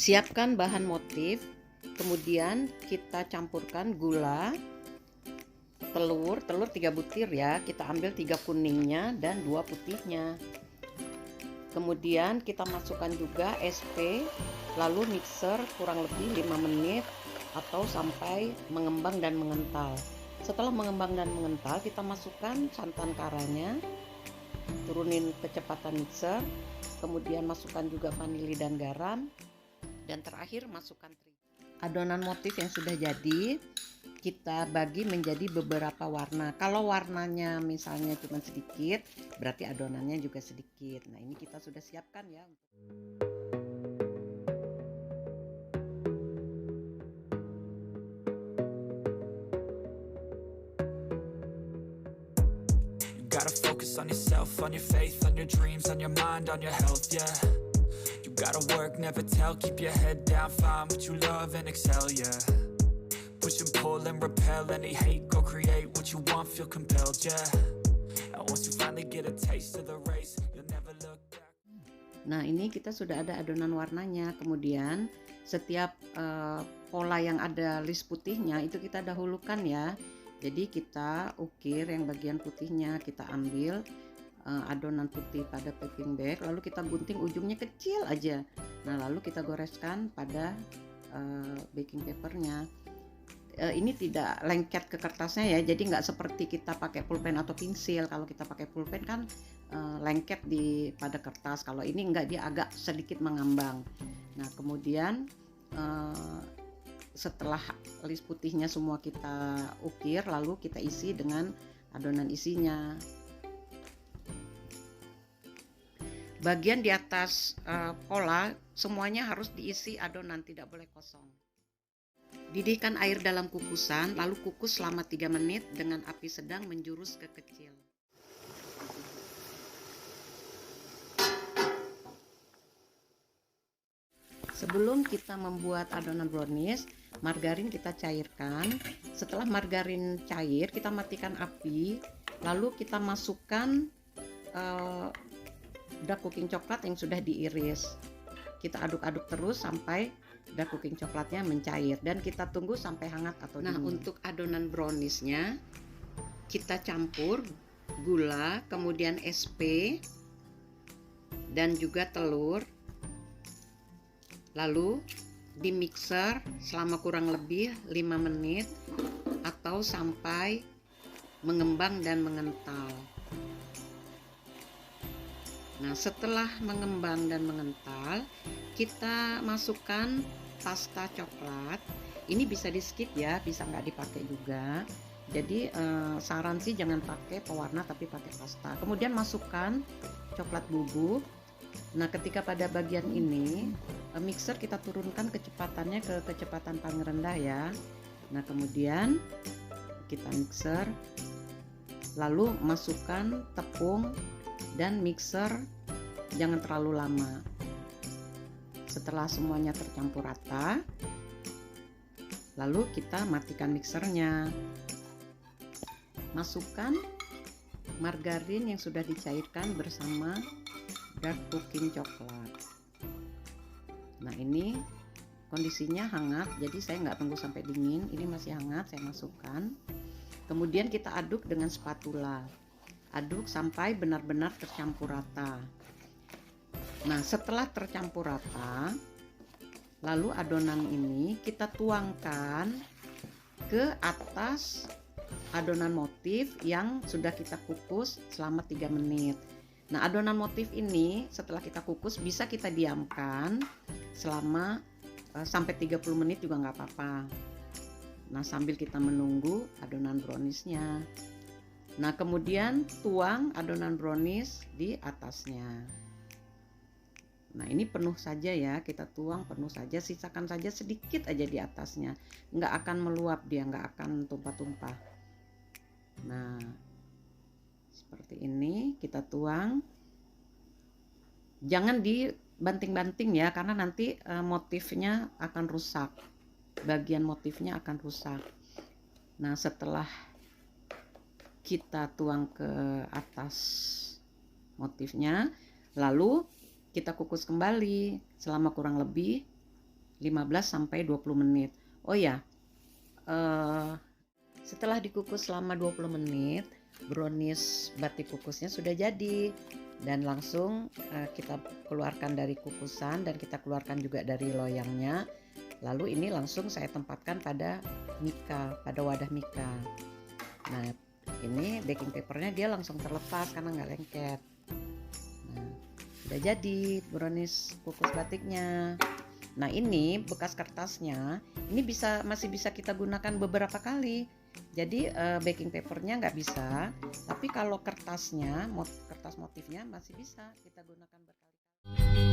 Siapkan bahan motif, kemudian kita campurkan gula, telur 3 butir ya, kita ambil 3 kuningnya dan 2 putihnya. Kemudian kita masukkan juga SP, lalu mixer kurang lebih 5 menit atau sampai mengembang dan mengental. Setelah mengembang dan mengental, kita masukkan santan karanya, turunin kecepatan mixer, kemudian masukkan juga vanili dan garam, dan terakhir masukkan terigu. Adonan motif yang sudah jadi kita bagi menjadi beberapa warna. Kalau warnanya misalnya cuma sedikit, berarti adonannya juga sedikit. Nah, ini kita sudah siapkan ya. You gotta focus on yourself, on your faith, on your dreams, on your mind, on your health, yeah. You gotta work, never tell, keep your head down, find what you love and excel, yeah. Push and pull and repel any hate, go create what you want, feel compelled, yeah. And once you finally get a taste of the race, you'll never look back. Nah, ini kita sudah ada adonan warnanya. Kemudian setiap pola yang ada list putihnya itu kita dahulukan ya. Jadi kita ukir yang bagian putihnya, kita ambil adonan putih pada packing bag, lalu kita gunting ujungnya kecil aja. Nah, lalu kita goreskan pada baking papernya. Ini tidak lengket ke kertasnya ya, jadi nggak seperti kita pakai pulpen atau pensil. Kalau kita pakai pulpen kan lengket pada kertas, kalau ini enggak, dia agak sedikit mengambang. Nah, kemudian setelah list putihnya semua kita ukir, lalu kita isi dengan adonan isinya. Bagian di atas pola semuanya harus diisi adonan, tidak boleh kosong. Didihkan air dalam kukusan, lalu kukus selama 3 menit dengan api sedang menjurus ke kecil. Sebelum kita membuat adonan brownies, margarin kita cairkan. Setelah margarin cair, kita matikan api, lalu kita masukkan dark cooking coklat yang sudah diiris. Kita aduk-aduk terus sampai dark cooking coklatnya mencair, dan kita tunggu sampai hangat atau dingin. Nah, untuk adonan browniesnya kita campur gula, kemudian SP dan juga telur, lalu di mixer selama kurang lebih 5 menit atau sampai mengembang dan mengental. Nah, setelah mengembang dan mengental, kita masukkan pasta coklat. Ini bisa di skip ya, bisa nggak dipakai juga. Jadi saran sih jangan pakai pewarna tapi pakai pasta. Kemudian masukkan coklat bubuk. Nah, ketika pada bagian ini mixer kita turunkan kecepatannya ke kecepatan paling rendah ya. Nah, kemudian kita mixer, lalu masukkan tepung dan mixer jangan terlalu lama. Setelah semuanya tercampur rata, lalu kita matikan mixernya. Masukkan margarin yang sudah dicairkan bersama dark cooking coklat. Nah, ini kondisinya hangat, jadi saya nggak tunggu sampai dingin. Ini masih hangat, saya masukkan. Kemudian kita aduk dengan spatula. Aduk sampai benar-benar tercampur rata. Nah, setelah tercampur rata, lalu adonan ini kita tuangkan ke atas adonan motif yang sudah kita kukus selama 3 menit. Nah, adonan motif ini setelah kita kukus bisa kita diamkan selama sampai 30 menit juga nggak apa-apa. Nah, sambil kita menunggu adonan browniesnya. Nah, kemudian tuang adonan brownies di atasnya. Nah, ini penuh saja ya, kita tuang penuh saja, sisakan saja sedikit aja di atasnya. Nggak akan meluap dia, nggak akan tumpah-tumpah. Nah, seperti ini kita tuang. Jangan dibanting-banting ya, karena nanti motifnya akan rusak. Bagian motifnya akan rusak. Nah, setelah kita tuang ke atas motifnya, lalu kita kukus kembali selama kurang lebih 15-20 menit. Oh ya, setelah dikukus selama 20 menit, brownies batik kukusnya sudah jadi. Dan langsung kita keluarkan dari kukusan dan kita keluarkan juga dari loyangnya. Lalu ini langsung saya tempatkan pada mika, pada wadah mika. Nah, ini baking papernya dia langsung terlepas karena nggak lengket. Nah, udah jadi brownies kukus batiknya. Nah, ini bekas kertasnya, ini masih bisa kita gunakan beberapa kali. Jadi baking papernya nggak bisa, tapi kalau kertasnya, kertas motifnya masih bisa kita gunakan berkali-kali.